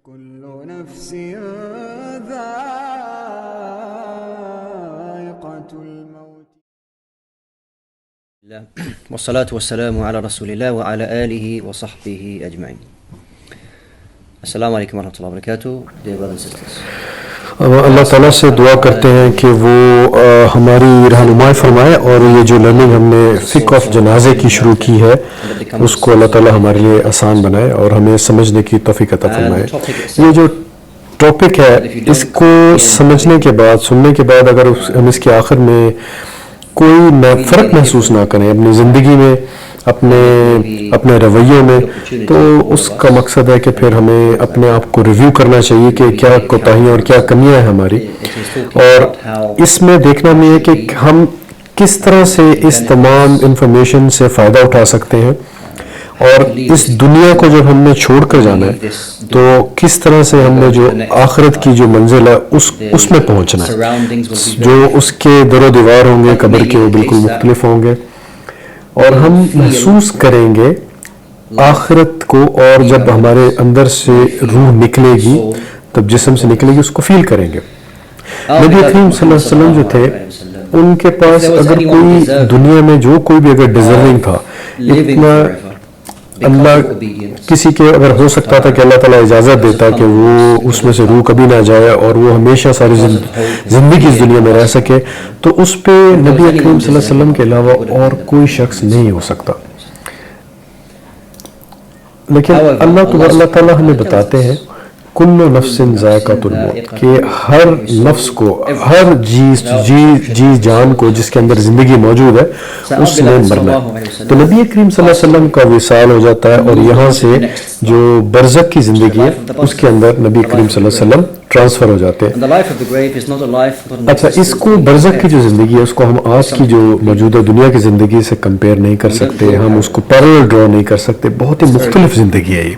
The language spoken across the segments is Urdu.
كل نفس ذائقة الموت. والصلاة والسلام على رسول الله وعلى آله وصحبه أجمعين. السلام علیکم ورحمۃ اللہ وبرکاتہ. Dear brothers and sisters, اللہ تعالیٰ سے دعا کرتے ہیں کہ وہ ہماری رہنمائی فرمائے اور یہ جو لرننگ ہم نے فقہ آف جنازے کی شروع کی ہے اس کو اللہ تعالیٰ ہمارے لیے آسان بنائے اور ہمیں سمجھنے کی توفیق عطا فرمائے. یہ جو ٹاپک ہے اس کو سمجھنے کے بعد سننے کے بعد اگر ہم اس کے آخر میں کوئی فرق محسوس نہ کریں اپنی زندگی میں اپنے رویوں میں تو اس کا مقصد ہے کہ پھر ہمیں اپنے آپ کو ریویو کرنا چاہیے کہ کیا کوتاہیاں اور کیا کمیاں ہیں ہماری, اور اس میں دیکھنا بھی ہے کہ ہم کس طرح سے اس تمام انفارمیشن سے فائدہ اٹھا سکتے ہیں اور اس دنیا کو جب ہم نے چھوڑ کر جانا ہے تو کس طرح سے ہم نے جو آخرت کی جو منزل ہے اس میں پہنچنا ہے. جو اس کے در و دیوار ہوں گے قبر کے وہ بالکل مختلف ہوں گے اور ہم محسوس کریں گے آخرت کو, اور جب ہمارے اندر سے روح نکلے گی تب جسم سے نکلے گی اس کو فیل کریں گے. نبی کریم صلی اللہ علیہ وسلم جو تھے ان کے پاس اگر کوئی دنیا میں جو کوئی بھی اگر ڈیزرونگ تھا, اتنا اللہ کسی کے اگر ہو سکتا تھا کہ اللہ تعالیٰ اجازت دیتا کہ وہ اس میں سے روح کبھی نہ جائے اور وہ ہمیشہ ساری زندگی اس دنیا میں رہ سکے, تو اس پہ نبی کریم صلی اللہ علیہ وسلم کے علاوہ اور کوئی شخص نہیں ہو سکتا. لیکن اللہ تعالیٰ ہمیں بتاتے ہیں کل نفس ذائقۃ الموت, کہ ہر نفس کو, ہر جی جان کو جس کے اندر زندگی موجود ہے اس نے مرنا ہے. تو نبی کریم صلی اللہ علیہ وسلم کا وصال ہو جاتا ہے اور یہاں سے جو برزخ کی زندگی ہے اس کے اندر نبی کریم صلی اللہ علیہ وسلم ٹرانسفر ہو جاتے ہیں. اچھا, اس کو برزخ کی جو زندگی ہے اس کو ہم آج کی جو موجودہ دنیا کی زندگی سے کمپیئر نہیں کر سکتے, ہم اس کو پیرلل ڈرا نہیں کر سکتے. بہت ہی مختلف زندگی ہے یہ.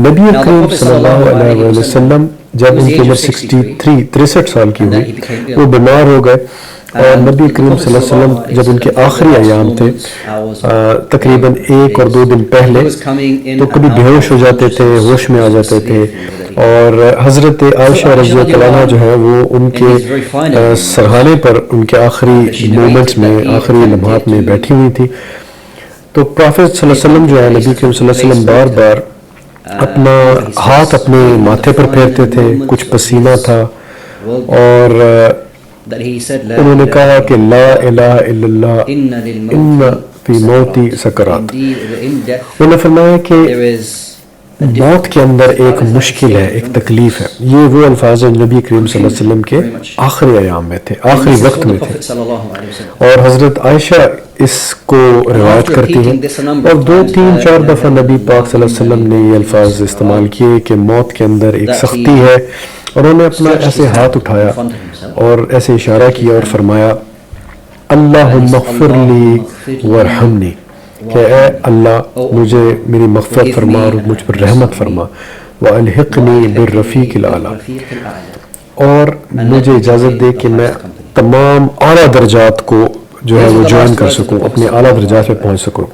نبی کریم صلی اللہ علیہ وسلم جب ان کی عمر 63 سال کی ہوئی وہ بیمار ہو گئے, اور نبی کریم صلی اللہ علیہ وسلم جب ان کے آخری ایام تھے تقریباً 1 اور 2 دن پہلے, تو کبھی بے ہوش ہو جاتے تھے, ہوش میں آ جاتے تھے, اور حضرت عائشہ رضی اللہ عنہا جو ہے وہ ان کے سرہانے پر ان کے آخری مومنٹس میں, آخری لمحات میں بیٹھی ہوئی تھی. تو پروفیٹ صلی اللہ علیہ وسلم جو ہے نبی کریم صلی اللہ علیہ وسلم بار بار اپنا ہاتھ اپنے ماتھے پر پھیرتے تھے, کچھ پسینہ تھا, اور انہوں نے کہا کہ لا الہ الا اللہ ان فی موتی سکرات. انہوں نے فرمایا کہ موت کے اندر ایک مشکل ہے, ایک تکلیف ہے. یہ وہ الفاظ ہیں نبی کریم صلی اللہ علیہ وسلم کے آخری ایام میں تھے, آخری وقت میں تھے, اور حضرت عائشہ اس کو روایت کرتی ہیں. اور 2 3 4 دفعہ نبی پاک صلی اللہ علیہ وسلم نے یہ الفاظ استعمال کیے کہ موت کے اندر ایک سختی ہے, اور انہوں نے اپنا ایسے ہاتھ اٹھایا اور ایسے اشارہ کیا اور فرمایا اللہم اغفر لی وارحمنی, کہ اے اللہ مجھے میری مغفرت فرما اور مجھ پر رحمت فرما, والحقنی بالرفیق الاعلی, اور مجھے اجازت دے کہ میں تمام اعلیٰ درجات کو جو ہے وہ جوائن کر سکوں, اپنے اعلیٰ درجات پہ پہنچ سکوں.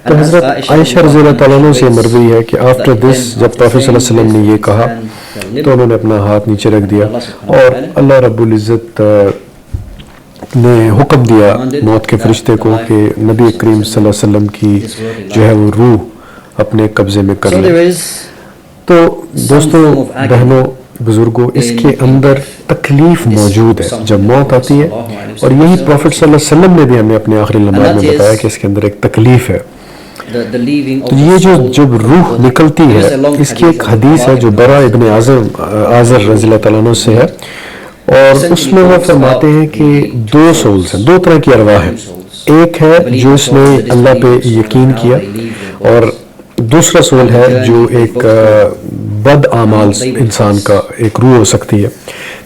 تو حضرت عائشہ رضی اللہ تعالیٰ عنہ سے مروی ہے کہ آفٹر دس جب پروفیٹ صلی اللہ علیہ وسلم نے یہ کہا تو انہوں نے اپنا ہاتھ نیچے رکھ دیا, اور اللہ رب العزت نے حکم دیا موت کے فرشتے کو کہ نبی کریم صلی اللہ علیہ وسلم کی جو ہے وہ روح اپنے قبضے میں کر لے. تو دوستوں, بہنوں, بزرگوں, اس کے اندر تکلیف موجود ہے جب موت آتی ہے, اور یہی پروفیٹ صلی اللہ علیہ وسلم نے بھی ہمیں اپنے آخری لمحات میں بتایا کہ اس کے اندر ایک تکلیف ہے. تو یہ جو جب روح نکلتی ہے, اس کی ایک حدیث ہے جو برا ابن عازر رضی اللہ تعالیٰ عنہ سے ہے, اور اس میں وہ فرماتے ہیں کہ 2 سولز ہیں, 2 طرح کی ارواح ہیں. ایک ہے جو اس نے اللہ پہ یقین کیا, اور دوسرا سول ہے جو ایک بد اعمال انسان کا ایک روح ہو سکتی ہے.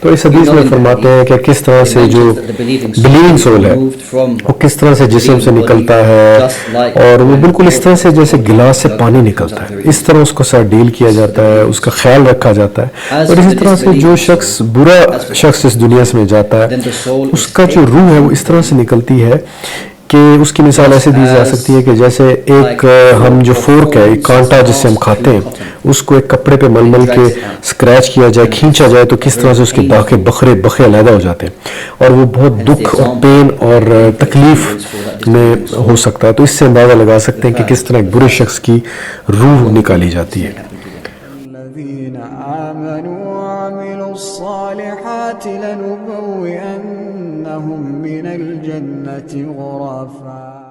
تو اس حدیث میں فرماتے ہیں کہ کس طرح سے جو بلیونگ سول ہے وہ کس طرح سے جسم سے نکلتا ہے, اور وہ بالکل اس طرح سے جیسے گلاس سے پانی نکلتا ہے, اس طرح اس کو ساتھ ڈیل کیا جاتا ہے, اس کا خیال رکھا جاتا ہے. اور اسی طرح سے جو شخص برا شخص اس دنیا میں جاتا ہے اس کا جو روح ہے وہ اس طرح سے نکلتی ہے کہ اس کی مثال ایسے دی جا سکتی ہے کہ جیسے ایک ہم جو فورک ہے، ایک کانٹا جس سے ہم کھاتے ہیں، اس کو ایک کپڑے پہ مل مل کے اسکریچ کیا جائے، کھینچا جائے تو کس طرح سے اس کے بخے علیحدہ ہو جاتے ہیں، اور وہ بہت دکھ اور پین اور تکلیف میں ہو سکتا ہے. تو اس سے اندازہ لگا سکتے ہیں کہ کس طرح ایک برے شخص کی روح نکالی جاتی ہے. الذين آمنوا وعملوا الصالحات لنبوئنهم من الجنة غرفا